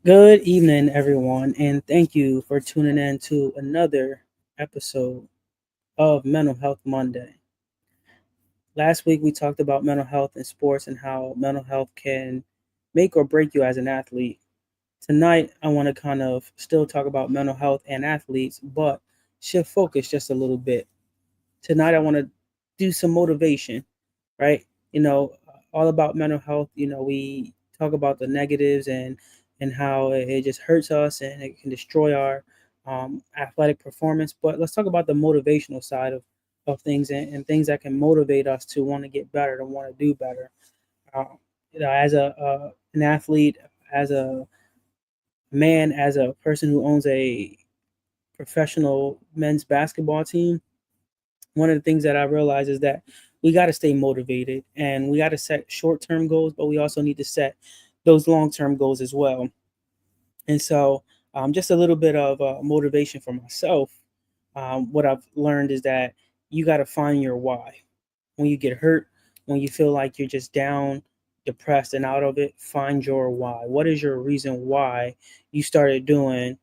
Good evening, everyone, and thank you for tuning in to another episode of Mental Health Monday. Last week, we talked about mental health in sports and how mental health can make or break you as an athlete. Tonight, I want to kind of still talk about mental health and athletes, but shift focus just a little bit. Tonight, I want to do some motivation, right? All about mental health. We talk about the negatives and how it just hurts us and it can destroy our athletic performance. But let's talk about the motivational side of things and things that can motivate us to want to get better, to want to do better. As an athlete, as a man, as a person who owns a professional men's basketball team, one of the things that I realize is that we got to stay motivated and we got to set short term goals, but we also need to set those long term goals as well. And so, just a little bit of motivation for myself. What I've learned is that you got to find your why. When you get hurt, when you feel like you're just down, depressed, and out of it, find your why. What is your reason why you started doing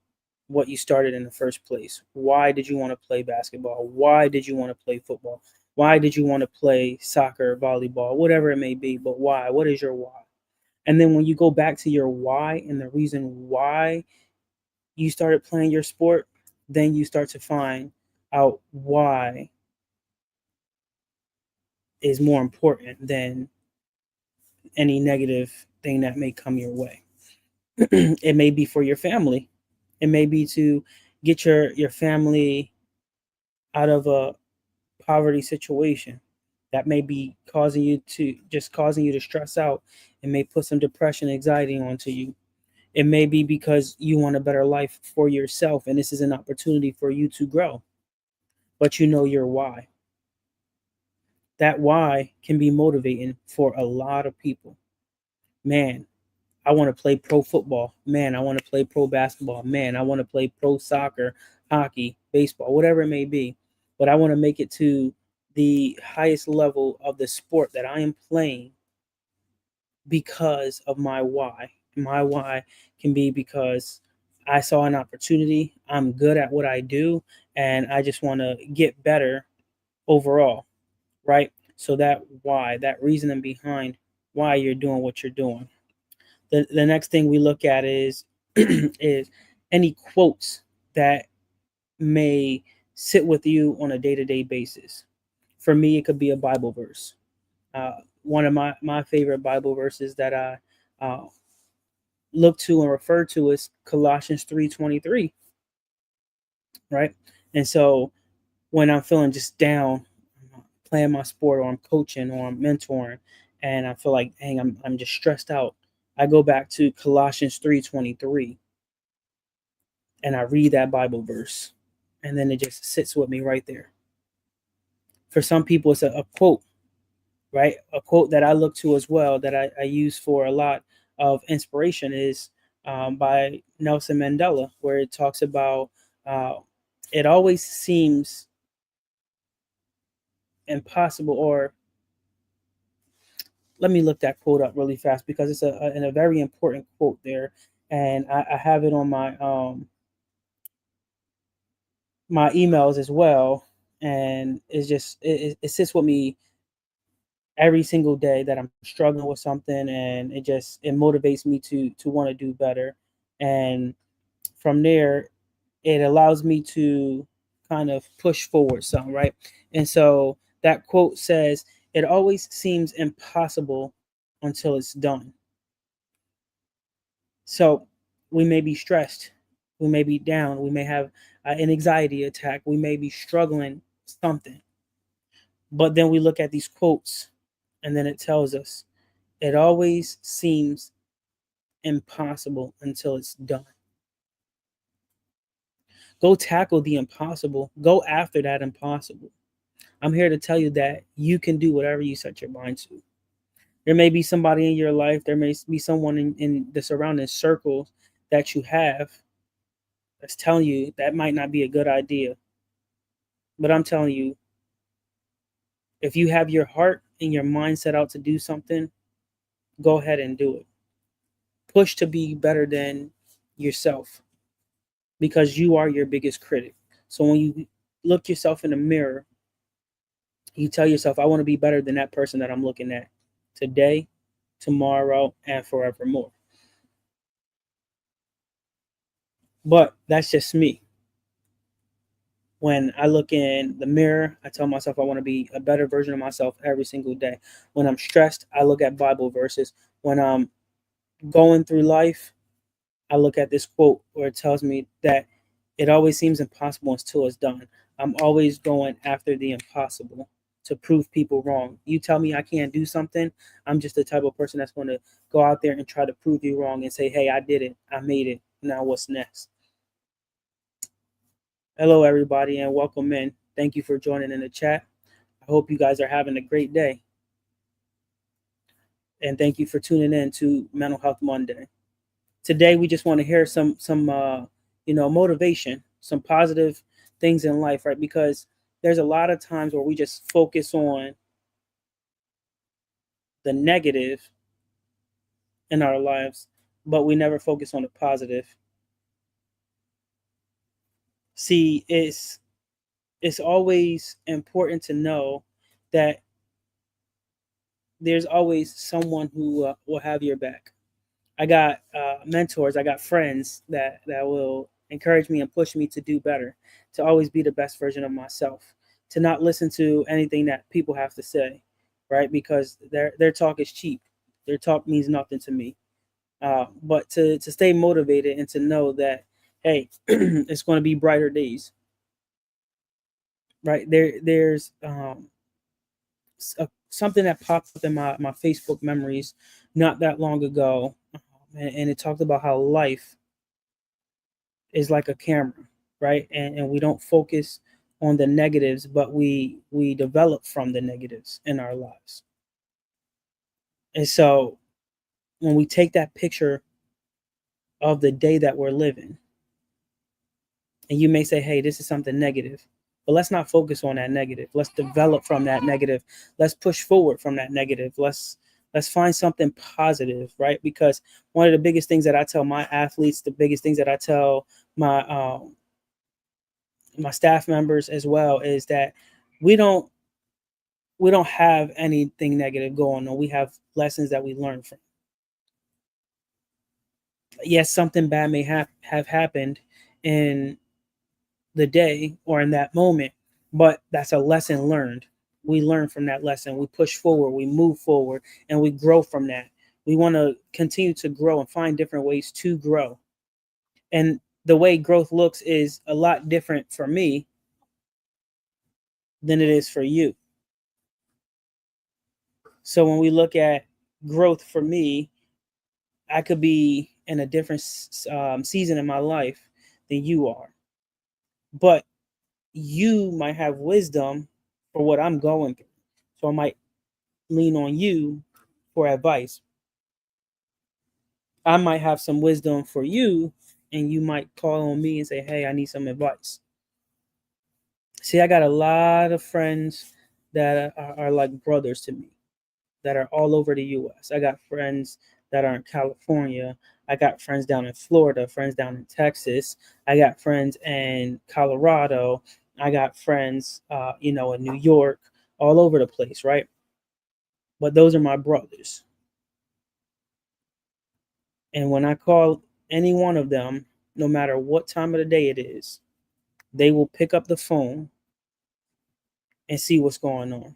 what you started in the first place? Why did you want to play basketball? Why did you want to play football? Why did you want to play soccer, volleyball, whatever it may be? But why? What is your why? And then when you go back to your why and the reason why you started playing your sport, then you start to find out why is more important than any negative thing that may come your way. It may be for your family. It may be to get your family out of a poverty situation that may be causing you to stress out and may put some depression, anxiety onto you. It may be because you want a better life for yourself and this is an opportunity for you to grow, but you know your why. That why can be motivating for a lot of people. Man, I want to play pro football. Man, I want to play pro basketball. Man, I want to play pro soccer, hockey, baseball, whatever it may be. But I want to make it to the highest level of the sport that I am playing because of my why. My why can be because I saw an opportunity, I'm good at what I do, and I just want to get better overall, right? So that why, that reasoning behind why you're doing what you're doing. The next thing we look at is is any quotes that may sit with you on a day-to-day basis. For me, it could be a Bible verse. One of my favorite Bible verses that I look to and refer to is Colossians 3:23, right? And so when I'm feeling just down, playing my sport or I'm coaching or I'm mentoring, and I feel like, dang, I'm just stressed out, I go back to Colossians 3:23 and I read that Bible verse, and then it just sits with me right there. For some people, it's a quote, right? A quote that I look to as well that I use for a lot of inspiration is by Nelson Mandela, where it talks about uh, it always seems impossible, or let me look that quote up really fast because it's a very important quote there, and I have it on my emails as well, and it sits with me every single day that I'm struggling with something, and it motivates me to want to do better, and from there it allows me to kind of push forward some, right? And so that quote says, "It always seems impossible until it's done." So we may be stressed, we may be down, we may have an anxiety attack, we may be struggling something, but then we look at these quotes, and then it tells us it always seems impossible until it's done. Go tackle the impossible. Go after that impossible. I'm here to tell you that you can do whatever you set your mind to. There may be somebody in your life, there may be someone in the surrounding circles that you have that's telling you that might not be a good idea. But I'm telling you, if you have your heart and your mind set out to do something, go ahead and do it. Push to be better than yourself, because you are your biggest critic. So when you look yourself in the mirror, you tell yourself, I want to be better than that person that I'm looking at today, tomorrow, and forevermore. But that's just me. When I look in the mirror, I tell myself I want to be a better version of myself every single day. When I'm stressed, I look at Bible verses. When I'm going through life, I look at this quote where it tells me that it always seems impossible until it's done. I'm always going after the impossible to prove people wrong. You tell me I can't do something, I'm just the type of person that's going to go out there and try to prove you wrong and say, hey, I did it. I made it. Now what's next? Hello, everybody, and welcome in. Thank you for joining in the chat. I hope you guys are having a great day. And thank you for tuning in to Mental Health Monday. Today, we just want to hear some motivation, some positive things in life, right? Because there's a lot of times where we just focus on the negative in our lives, but we never focus on the positive. See, it's always important to know that there's always someone who will have your back. I got mentors, I got friends that will encourage me and push me to do better, to always be the best version of myself, to not listen to anything that people have to say, right? Because their talk is cheap. Their talk means nothing to me. But to stay motivated and to know that, hey, it's going to be brighter days, right? There's something that popped up in my Facebook memories not that long ago, and it talked about how life is like a camera, right? And we don't focus on the negatives, but we develop from the negatives in our lives. And so when we take that picture of the day that we're living, and you may say, hey, this is something negative, but let's not focus on that negative. Let's develop from that negative. Let's push forward from that negative. Let's find something positive, right? Because one of the biggest things that I tell my athletes, the biggest things that I tell my staff members as well, is that we don't have anything negative going on. We have lessons that we learn from. Yes, something bad may have happened in the day or in that moment, but that's a lesson learned. We learn from that lesson. We push forward, we move forward, and we grow from that. We want to continue to grow and find different ways to grow. And the way growth looks is a lot different for me than it is for you. So when we look at growth for me, I could be in a different season in my life than you are. But you might have wisdom for what I'm going through. So I might lean on you for advice. I might have some wisdom for you, and you might call on me and say, hey, I need some advice. See, I got a lot of friends that are like brothers to me, that are all over the US. I got friends that are in California. I got friends down in Florida, friends down in Texas. I got friends in Colorado. I got friends, in New York, all over the place, right? But those are my brothers. And when I call any one of them, no matter what time of the day it is, they will pick up the phone and see what's going on.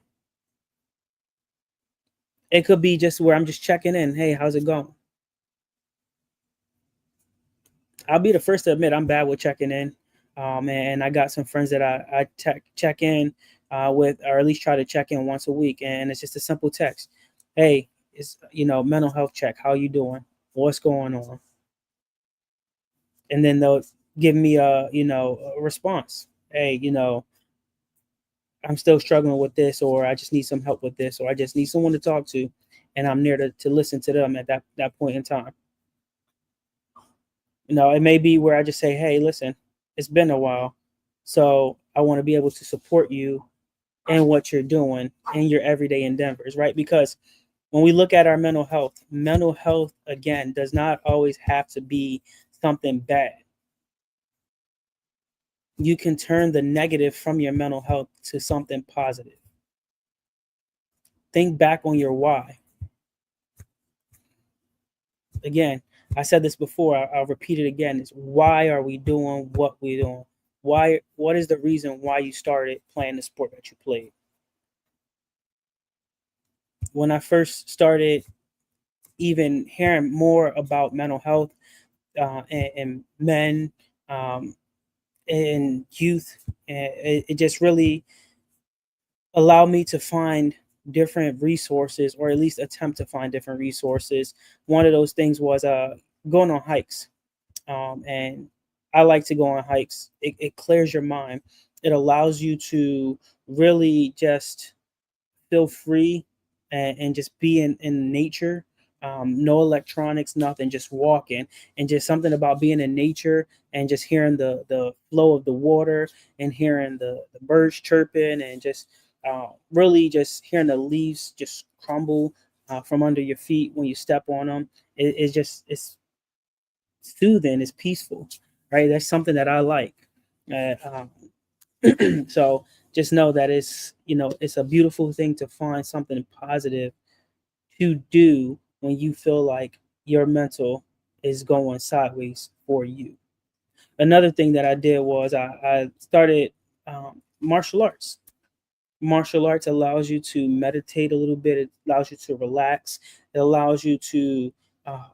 It could be just where I'm just checking in. Hey, how's it going? I'll be the first to admit I'm bad with checking in. And I got some friends that I check in with, or at least try to check in once a week. And it's just a simple text. Hey, it's, mental health check. How you doing? What's going on? And then they'll give me a response. Hey, I'm still struggling with this, or I just need some help with this, or I just need someone to talk to. And I'm there to listen to them at that point in time. It may be where I just say, hey, listen, it's been a while. So I want to be able to support you in what you're doing in your everyday endeavors, right? Because when we look at our mental health, again, does not always have to be something bad. You can turn the negative from your mental health to something positive. Think back on your why. Again, I said this before, I'll repeat it again. Is why are we doing what we're doing? Why? What is the reason why you started playing the sport that you played? When I first started even hearing more about mental health and men um, and youth, it just really allowed me to find different resources, or at least attempt to find different resources. One of those things was going on hikes. And I like to go on hikes. It clears your mind. It allows you to really just feel free and just be in nature. No electronics, nothing, just walking, and just something about being in nature and just hearing the flow of the water and hearing the birds chirping and just really just hearing the leaves just crumble from under your feet when you step on them. It's soothing, it's peaceful, right? That's something that I like. So just know that it's a beautiful thing to find something positive to do when you feel like your mental is going sideways for you. Another thing that I did was I started martial arts. Martial arts allows you to meditate a little bit. It allows you to relax. It allows you to uh,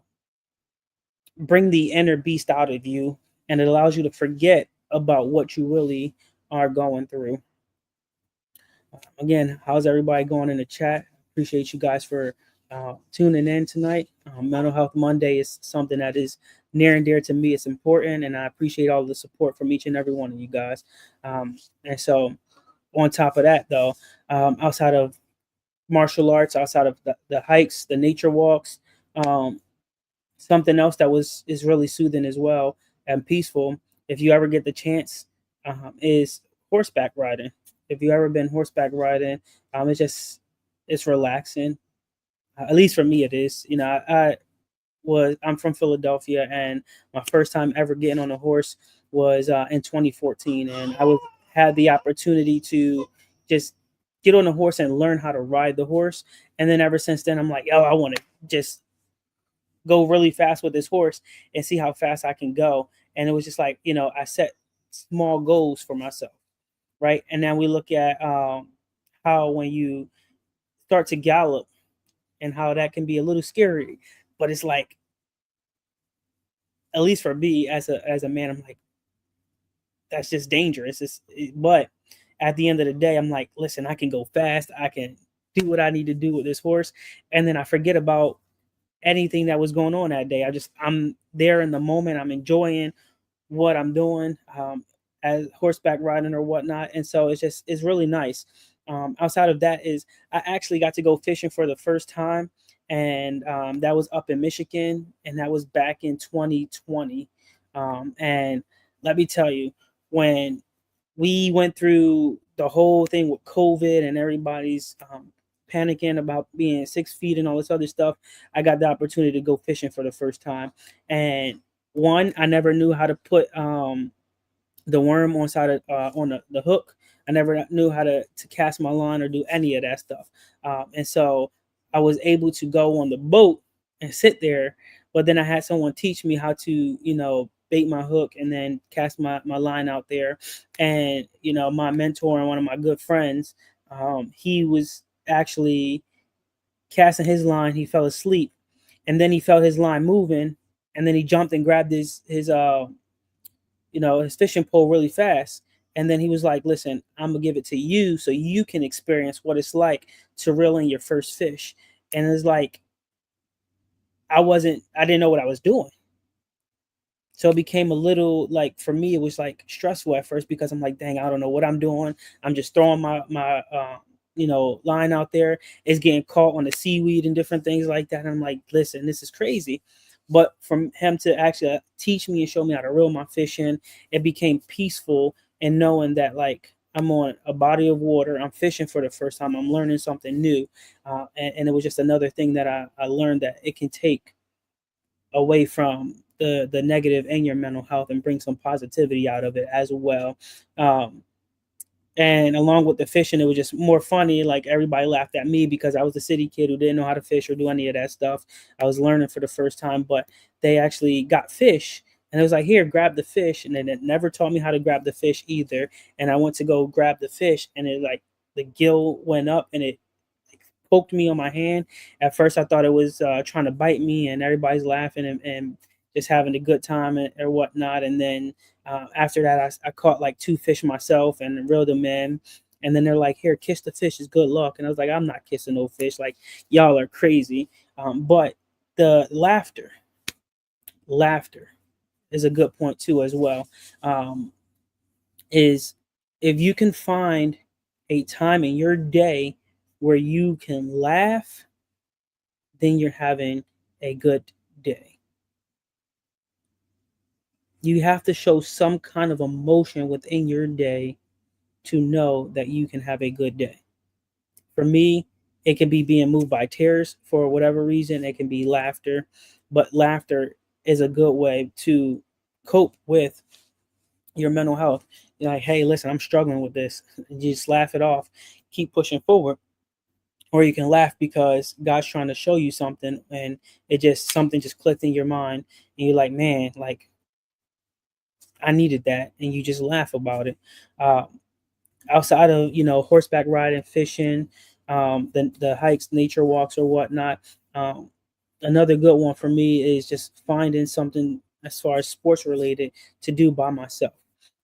bring the inner beast out of you, and it allows you to forget about what you really are going through. Again, how's everybody going in the chat? Appreciate you guys for tuning in tonight. Mental Health Monday is something that is near and dear to me. It's important, and I appreciate all the support from each and every one of you guys. And so, on top of that, though, outside of martial arts, outside of the hikes, the nature walks, um, something else that is really soothing as well and peaceful, if you ever get the chance, is horseback riding. If you ever been horseback riding, it's relaxing. At least for me, it is. I'm from Philadelphia, and my first time ever getting on a horse was in 2014, and had the opportunity to just get on a horse and learn how to ride the horse. And then ever since then, I'm like, oh, I want to just go really fast with this horse and see how fast I can go. And it was just like, I set small goals for myself, right? And then we look at how when you start to gallop and how that can be a little scary, but it's like, at least for me as a man, I'm like, that's just dangerous. But at the end of the day, I'm like, listen, I can go fast. I can do what I need to do with this horse, and then I forget about anything that was going on that day. I'm there in the moment. I'm enjoying what I'm doing as horseback riding or whatnot, and so it's really nice. Outside of that, is I actually got to go fishing for the first time, and that was up in Michigan, and that was back in 2020. And let me tell you, when we went through the whole thing with COVID and everybody's panicking about being 6 feet and all this other stuff, I got the opportunity to go fishing for the first time. And one, I never knew how to put the worm on the hook. I never knew how to cast my line or do any of that stuff. And so I was able to go on the boat and sit there, but then I had someone teach me how to, bait my hook and then cast my line out there. And, my mentor and one of my good friends, he was actually casting his line. He fell asleep, and then he felt his line moving, and then he jumped and grabbed his fishing pole really fast. And then he was like, listen, I'm gonna give it to you so you can experience what it's like to reel in your first fish. And it's like, I didn't know what I was doing. So it became a little, like, for me, it was like stressful at first because I'm like, dang, I don't know what I'm doing. I'm just throwing my line out there. It's getting caught on the seaweed and different things like that. And I'm like, listen, this is crazy. But from him to actually teach me and show me how to reel my fish in, it became peaceful, and knowing that, like, I'm on a body of water, I'm fishing for the first time, I'm learning something new. And it was just another thing that I learned, that it can take away from the negative in your mental health and bring some positivity out of it as well. Um, and along with the fishing, it was just more funny. Like everybody laughed at me because I was a city kid who didn't know how to fish or do any of that stuff. I was learning for the first time, but they actually got fish. And it was like, here, grab the fish. And then it never taught me how to grab the fish either. And I went to go grab the fish, and it like the gill went up and it poked me on my hand. At first, I thought it was trying to bite me, and everybody's laughing and just having a good time or whatnot. And then after that, I caught like two fish myself and reeled them in. And then they're like, "Here, kiss the fish. It's good luck." And I was like, "I'm not kissing no fish. Like y'all are crazy." But the laughter is a good point too as well. Um, is if you can find a time in your day where you can laugh, then you're having a good day. You have to show some kind of emotion within your day to know that you can have a good day. For me, it can be being moved by tears for whatever reason, it can be laughter, but laughter is a good way to cope with your mental health. You're like, hey, listen, I'm struggling with this. You just laugh it off, keep pushing forward. Or you can laugh because God's trying to show you something, and it just something just clicked in your mind, and you're like, man, like I needed that, and you just laugh about it. Uh, Outside of horseback riding, fishing, the hikes, nature walks, or whatnot. Um, Another good one for me is just finding something as far as sports related to do by myself,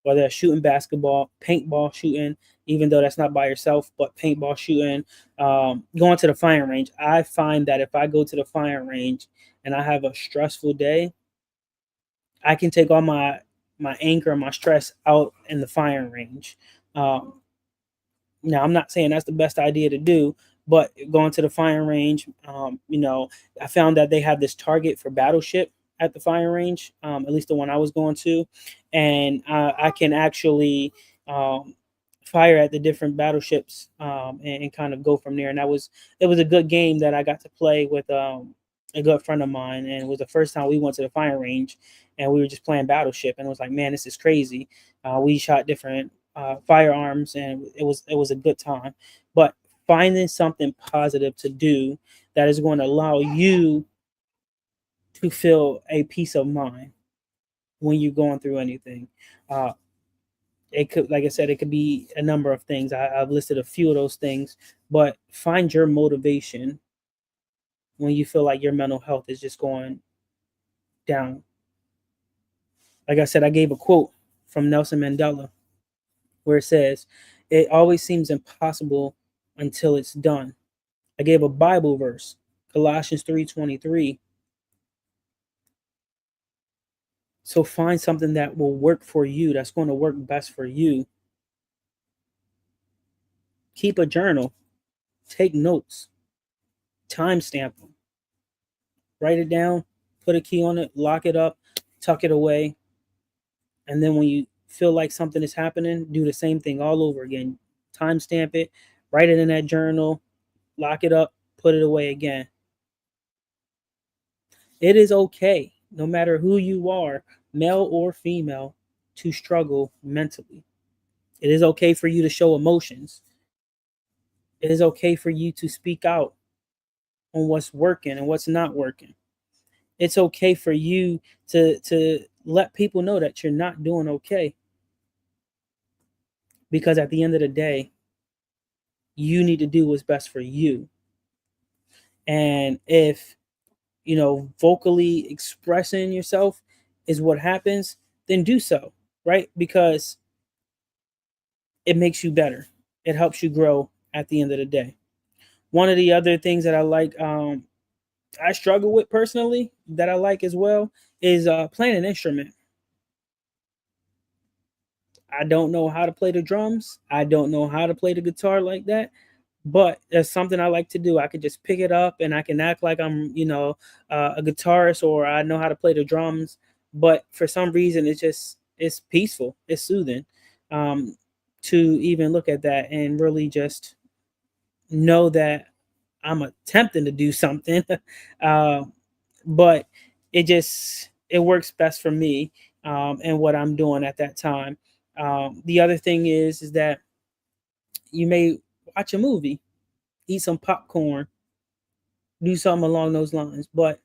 whether it's shooting basketball, paintball shooting, even though that's not by yourself, but paintball shooting, going to the firing range. I find that if I go to the firing range and I have a stressful day, I can take all my anger and my stress out in the firing range. Um, Now, I'm not saying that's the best idea to do, but going to the firing range, I found that they have this target for battleship at the firing range, at least the one I was going to, and I can actually um, fire at the different battleships and kind of go from there. And it was a good game that I got to play with a good friend of mine, and it was the first time we went to the firing range, and we were just playing battleship, and it was like, man, this is crazy. We shot different firearms, and it was a good time. But finding something positive to do that is going to allow you to feel a peace of mind when you're going through anything. Uh, it could, like I said, it could be a number of things. I've listed a few of those things, but find your motivation when you feel like your mental health is just going down. Like I said, I gave a quote from Nelson Mandela where it says, "It always seems impossible until it's done." I gave a Bible verse, Colossians 3:23. So find something that will work for you, that's going to work best for you. Keep a journal, take notes, timestamp them, write it down, put a key on it, lock it up, tuck it away. And then when you feel like something is happening, do the same thing all over again. Timestamp it, write it in that journal, lock it up, put it away again. It is okay, no matter who you are, male or female, to struggle mentally. It is okay for you to show emotions. It is okay for you to speak out on what's working and what's not working. It's okay for you to let people know that you're not doing okay, because at the end of the day, you need to do what's best for you. And if vocally expressing yourself is what happens, then do so, right? Because it makes you better. It helps you grow at the end of the day. One of the other things that I like, I struggle with personally, that I like as well, is playing an instrument. I don't know how to play the drums. I don't know how to play the guitar like that, but it's something I like to do. I can just pick it up and I can act like I'm, a guitarist, or I know how to play the drums. But for some reason, it's peaceful. It's soothing um, to even look at that and really just know that I'm attempting to do something. uh, but it just it works best for me, and what I'm doing at that time. The other thing is that you may watch a movie, eat some popcorn, do something along those lines, but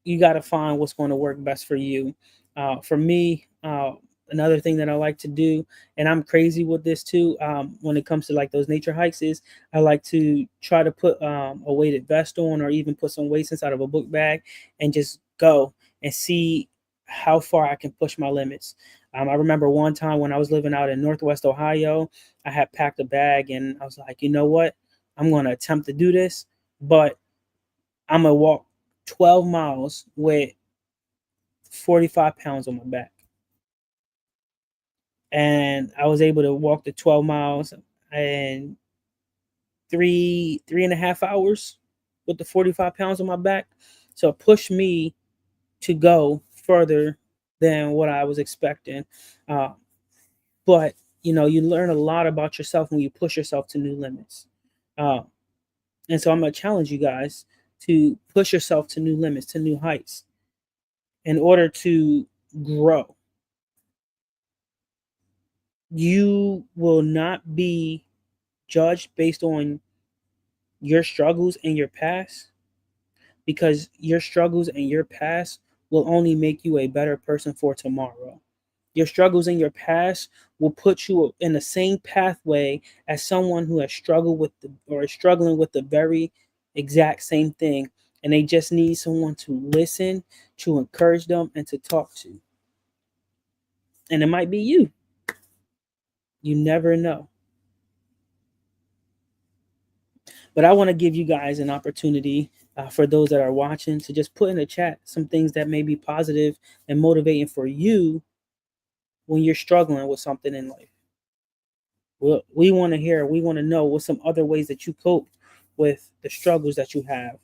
you got to find what's going to work best for you. For me, another thing that I like to do, and I'm crazy with this too, when it comes to like those nature hikes, is I like to try to put a weighted vest on, or even put some weights inside of a book bag, and just go and see how far I can push my limits. I remember one time when I was living out in Northwest Ohio, I had packed a bag, and I was like, you know what, I'm going to attempt to do this, but I'm gonna walk 12 miles with 45 pounds on my back. And I was able to walk the 12 miles in three and a half hours with the 45 pounds on my back. So it pushed me to go further than what I was expecting. Uh, but you learn a lot about yourself when you push yourself to new limits. Uh, and so I'm gonna challenge you guys to push yourself to new limits, to new heights, in order to grow. You will not be judged based on your struggles in your past, because your struggles in your past will only make you a better person for tomorrow. Your struggles in your past will put you in the same pathway as someone who has struggled with or is struggling with the very exact same thing, and they just need someone to listen, to encourage them, and to talk to. And it might be you. You never know. But I want to give you guys an opportunity, for those that are watching, to just put in the chat some things that may be positive and motivating for you when you're struggling with something in life. Well, we want to hear, we want to know what some other ways that you cope with the struggles that you have.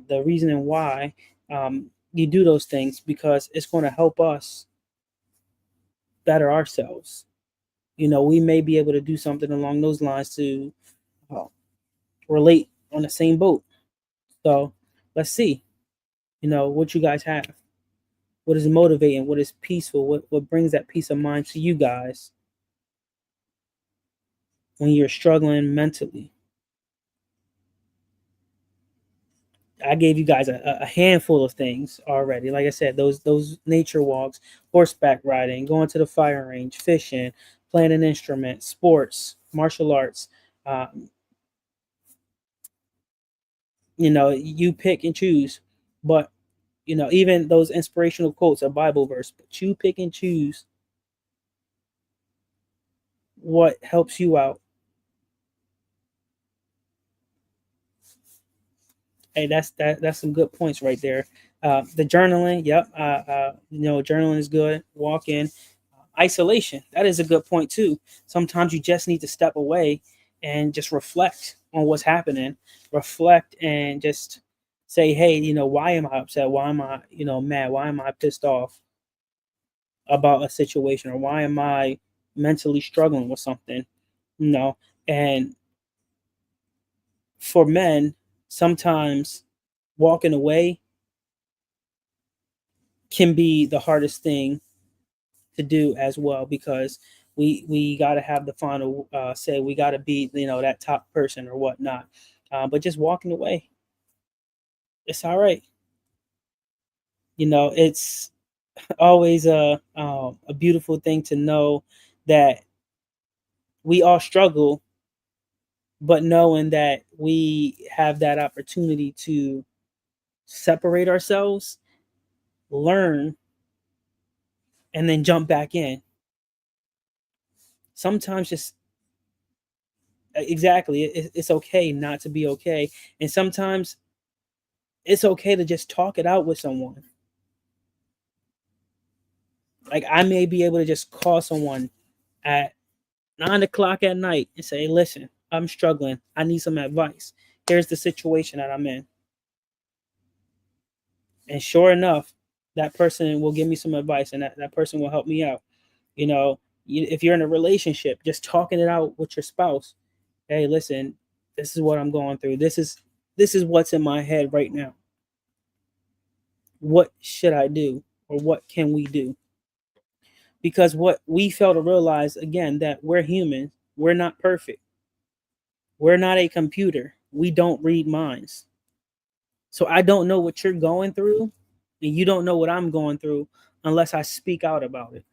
The reason why you do those things, because it's going to help us better ourselves. We may be able to do something along those lines to uh, relate on the same boat. So let's see, what you guys have. What is motivating? What is peaceful? What brings that peace of mind to you guys when you're struggling mentally? I gave you guys a handful of things already. Like I said, those nature walks, horseback riding, going to the fire range, fishing, playing an instrument, sports, martial arts. Um, you pick and choose. But even those inspirational quotes, a Bible verse, but you pick and choose what helps you out. Hey, that's some good points right there. The journaling, yep. Journaling is good. Walking, isolation, that is a good point too. Sometimes you just need to step away and just reflect on what's happening. Reflect and just say, hey, why am I upset? Why am I, mad? Why am I pissed off about a situation, or why am I mentally struggling with something? You know, and for men, sometimes walking away can be the hardest thing to do as well, because we got to have the final say. We got to be that top person or whatnot. But just walking away, it's all right. It's always a beautiful thing to know that we all struggle, but knowing that we have that opportunity to separate ourselves, learn, and then jump back in. Sometimes just exactly, it's okay not to be okay, and sometimes it's okay to just talk it out with someone. Like, I may be able to just call someone at 9 o'clock at night and say, listen, I'm struggling, I need some advice, here's the situation that I'm in. And sure enough, that person will give me some advice, and that person will help me out. If you're in a relationship, just talking it out with your spouse. Hey, listen, this is what I'm going through. This is what's in my head right now. what should I do or what can we do? Because what we fail to realize, again, that we're human, we're not perfect, we're not a computer, we don't read minds. So I don't know what you're going through, and you don't know what I'm going through unless I speak out about it.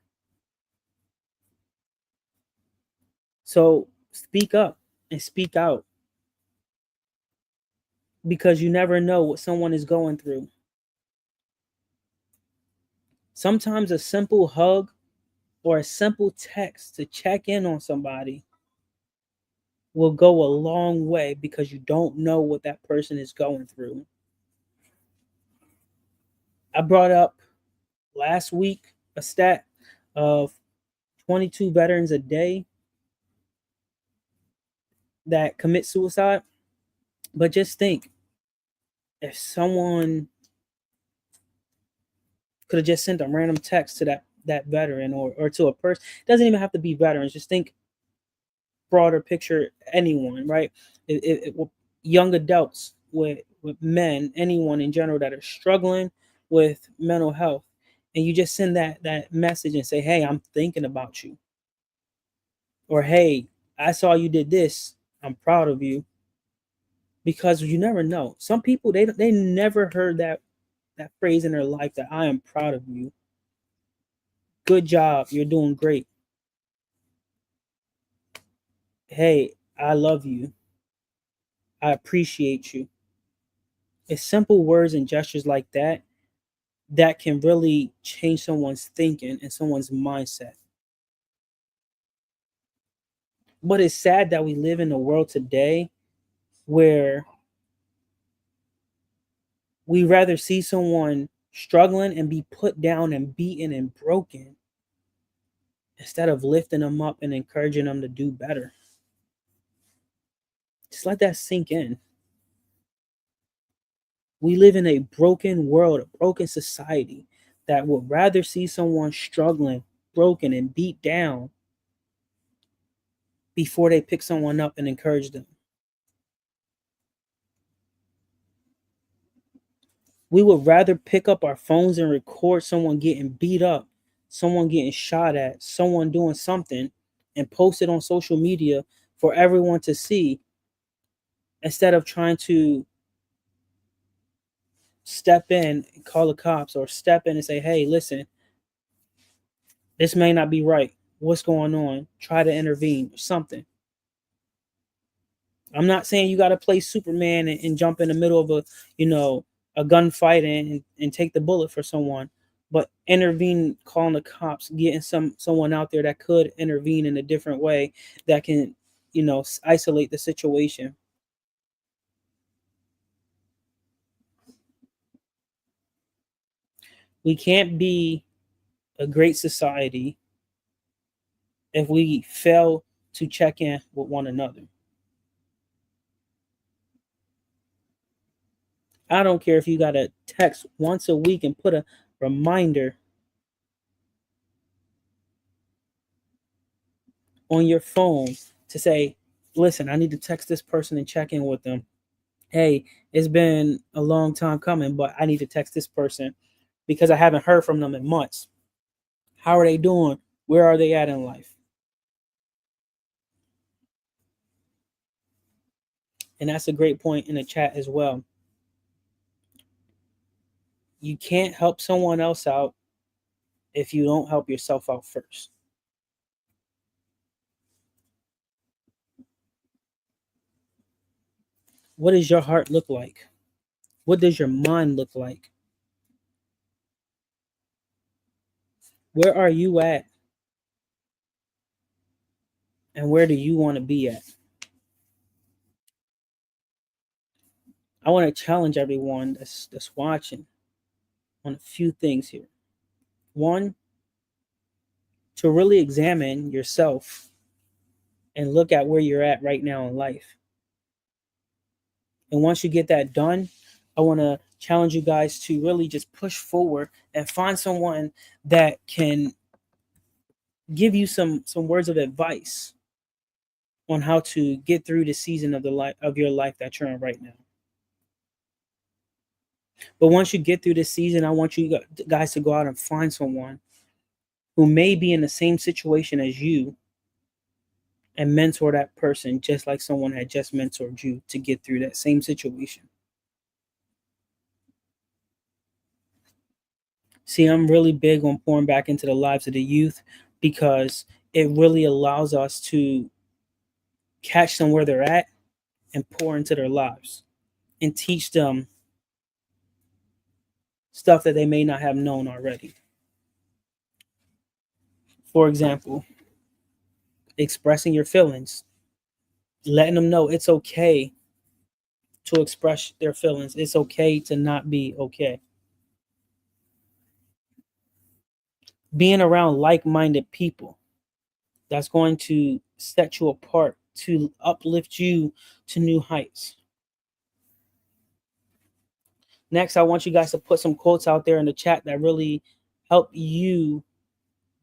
So speak up and speak out, because you never know what someone is going through. Sometimes a simple hug or a simple text to check in on somebody will go a long way, because you don't know what that person is going through. I brought up last week a stat of 22 veterans a day that commit suicide. But just think, if someone could have just sent a random text to that veteran, or to a person, it doesn't even have to be veterans. Just think broader picture, anyone, right? Young adults, with men, anyone in general that are struggling with mental health, and you just send that message and say, hey, I'm thinking about you, or hey, I saw you did this, I'm proud of you. Because you never know, some people, they never heard that phrase in their life, that I am proud of you, good job, you're doing great, hey, I love you, I appreciate you. It's simple words and gestures like that that can really change someone's thinking and someone's mindset. But it's sad that we live in a world today where we rather see someone struggling and be put down and beaten and broken, instead of lifting them up and encouraging them to do better. Just let that sink in. We live in a broken world, a broken society, that would rather see someone struggling, broken, and beat down before they pick someone up and encourage them. We would rather pick up our phones and record someone getting beat up, someone getting shot at, someone doing something, and post it on social media for everyone to see, instead of trying to step in and call the cops, or step in and say, hey, listen, this may not be right. What's going on? Try to intervene or something. I'm not saying you got to play Superman and jump in the middle of a gunfight and take the bullet for someone, but intervene, calling the cops, getting someone out there that could intervene in a different way, that can, isolate the situation. We can't be a great society if we fail to check in with one another. I don't care if you got to text once a week and put a reminder on your phone to say, listen, I need to text this person and check in with them. Hey, it's been a long time coming, but I need to text this person because I haven't heard from them in months. How are they doing? Where are they at in life? And that's a great point in the chat as well. You can't help someone else out if you don't help yourself out first. What does your heart look like? What does your mind look like? Where are you at? And where do you want to be at? I want to challenge everyone that's watching on a few things here. One, to really examine yourself and look at where you're at right now in life. And once you get that done, I want to challenge you guys to really just push forward and find someone that can give you some words of advice on how to get through the season of the life of your life that you're in right now. But once you get through this season, I want you guys to go out and find someone who may be in the same situation as you and mentor that person just like someone had just mentored you to get through that same situation. See, I'm really big on pouring back into the lives of the youth because it really allows us to catch them where they're at and pour into their lives and teach them stuff that they may not have known already. For example, expressing your feelings, letting them know it's okay to express their feelings. It's okay to not be okay. Being around like minded people that's going to set you apart, to uplift you to new heights. Next, I want you guys to put some quotes out there in the chat that really help you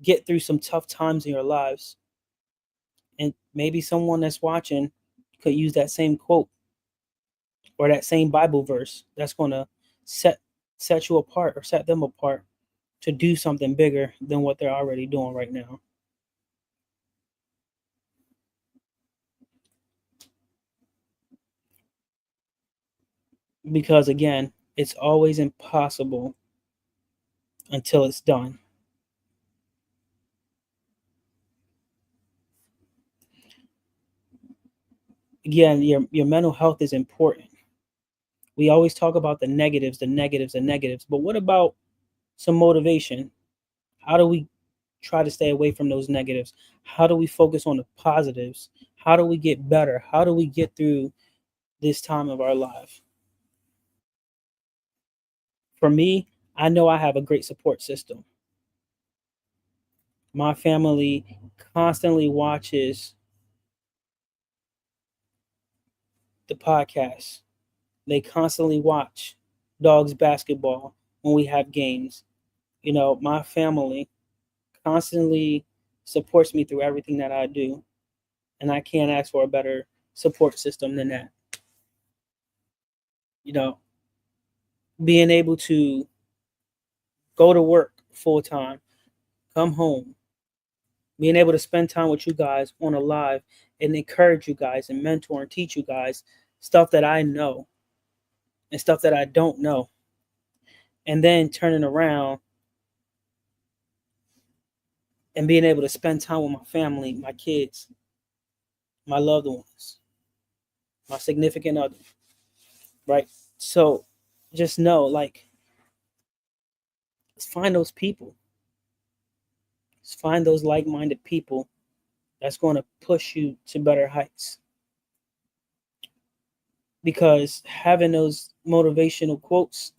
get through some tough times in your lives. And maybe someone that's watching could use that same quote or that same Bible verse that's going to set you apart or set them apart to do something bigger than what they're already doing right now. Because again, it's always impossible until it's done. Again, your mental health is important. We always talk about the negatives, the negatives, the negatives, but what about some motivation? How do we try to stay away from those negatives? How do we focus on the positives? How do we get better? How do we get through this time of our life? For me, I know I have a great support system. My family constantly watches the podcast. They constantly watch dogs basketball when we have games. You know, my family constantly supports me through everything that I do. And I can't ask for a better support system than that. You know, being able to go to work full time, come home, being able to spend time with you guys on a live and encourage you guys and mentor and teach you guys stuff that I know and stuff that I don't know. And then turning around and being able to spend time with my family, my kids, my loved ones, my significant other, right? So just know, like, let's find those people. Let's find those like minded people that's going to push you to better heights. Because having those motivational quotes,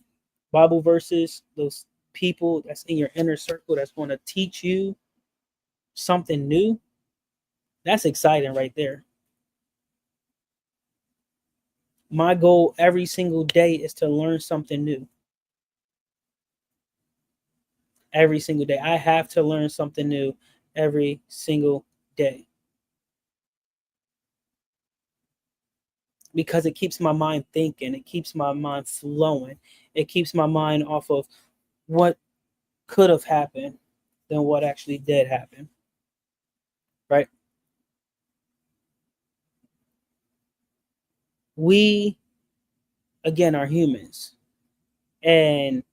Bible verses, those people that's in your inner circle that's going to teach you something new, that's exciting right there. My goal every single day is to learn something new. Every single day. I have to learn something new every single day. Because it keeps my mind thinking, it keeps my mind flowing, it keeps my mind off of what could have happened than what actually did happen. Right? We, again, are humans and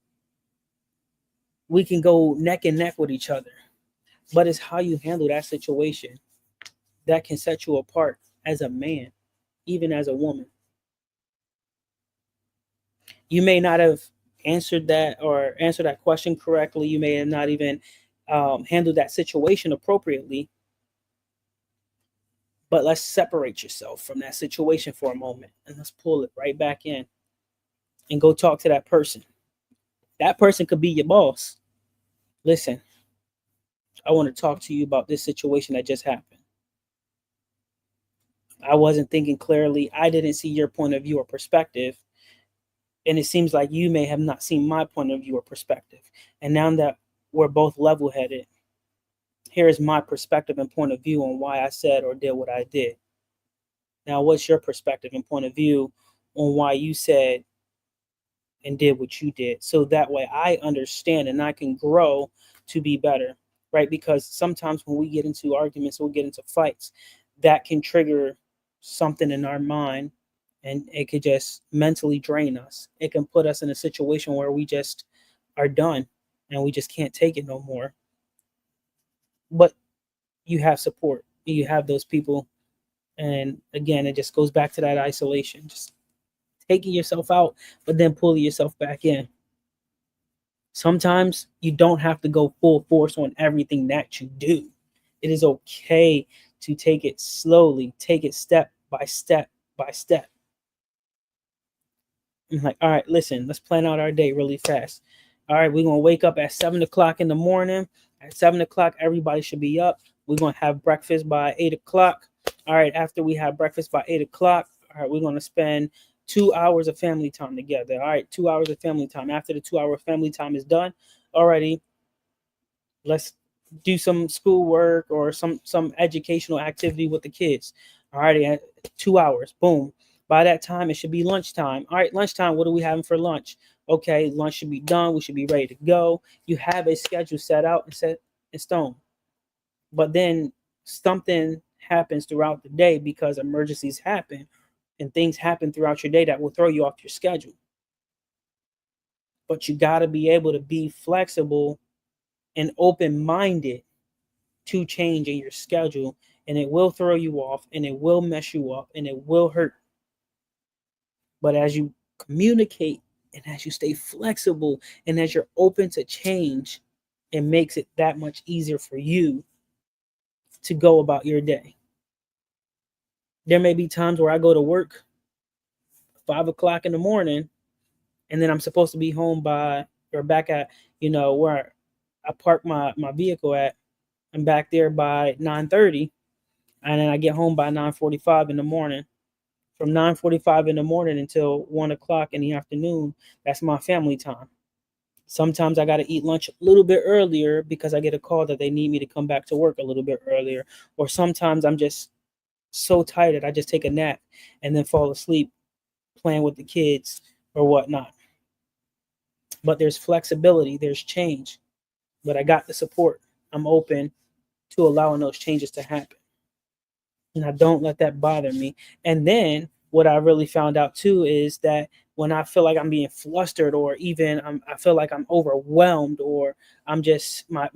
we can go neck and neck with each other, but it's how you handle that situation that can set you apart as a man, even as a woman. You may not have answered that or answered that question correctly. You may have not even handled that situation appropriately. But let's separate yourself from that situation for a moment and let's pull it right back in and go talk to that person. That person could be your boss. Listen, I want to talk to you about this situation that just happened. I wasn't thinking clearly. I didn't see your point of view or perspective. And it seems like you may have not seen my point of view or perspective. And now that we're both level headed, here is my perspective and point of view on why I said or did what I did. Now, what's your perspective and point of view on why you said and did what you did. So that way I understand and I can grow to be better, right? Because sometimes when we get into arguments, we get into fights, that can trigger something in our mind and it could just mentally drain us. It can put us in a situation where we just are done and we just can't take it no more. But you have support, you have those people. And again, it just goes back to that isolation, just taking yourself out, but then pulling yourself back in. Sometimes you don't have to go full force on everything that you do. It is okay to take it slowly, take it step by step by step. I'm like, all right, listen, let's plan out our day really fast. All right, we're gonna wake up at 7 o'clock in the morning. At 7 o'clock, everybody should be up. We're gonna have breakfast by 8 o'clock. All right, after we have breakfast by 8 o'clock, all right, we're gonna spend 2 hours of family time together. All right, 2 hours of family time. After the 2 hour family time is done, already, let's do some schoolwork or some educational activity with the kids. All right, at 2 hours, boom. By that time, it should be lunchtime. All right, lunchtime. What are we having for lunch? Okay, lunch should be done. We should be ready to go. You have a schedule set out and set in stone. But then something happens throughout the day because emergencies happen and things happen throughout your day that will throw you off your schedule. But you got to be able to be flexible and open minded to change in your schedule, and it will throw you off and it will mess you up and it will hurt. But as you communicate and as you stay flexible and as you're open to change, it makes it that much easier for you to go about your day. There may be times where I go to work 5 o'clock in the morning and then I'm supposed to be home by or back at, where I park my vehicle at. I'm back there by 9:30 and then I get home by 9:45 in the morning. From 9:45 in the morning until 1 o'clock in the afternoon, that's my family time. Sometimes I got to eat lunch a little bit earlier because I get a call that they need me to come back to work a little bit earlier. Or sometimes I'm just so tired I just take a nap and then fall asleep playing with the kids or whatnot. But there's flexibility, there's change. But I got the support. I'm open to allowing those changes to happen. And I don't let that bother me. And then what I really found out too is that when I feel like I'm being flustered or even I feel like I'm overwhelmed or I'm just my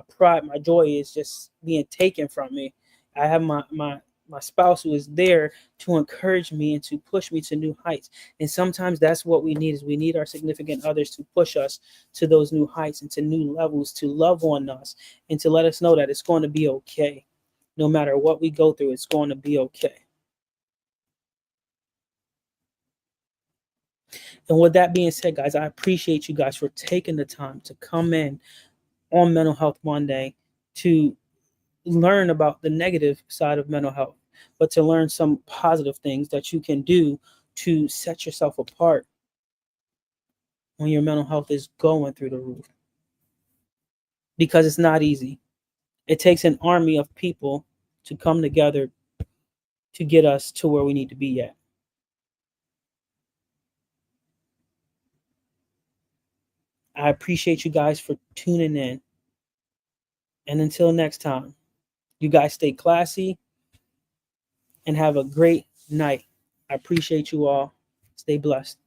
pride, my joy is just being taken from me. I have my spouse who is there to encourage me and to push me to new heights. And sometimes that's what we need is we need our significant others to push us to those new heights and to new levels, to love on us and to let us know that it's going to be okay. No matter what we go through, it's going to be okay. And with that being said, guys, I appreciate you guys for taking the time to come in on Mental Health Monday to learn about the negative side of mental health, but to learn some positive things that you can do to set yourself apart when your mental health is going through the roof. Because it's not easy. It takes an army of people to come together to get us to where we need to be at. I appreciate you guys for tuning in. And until next time, you guys stay classy and have a great night. I appreciate you all. Stay blessed.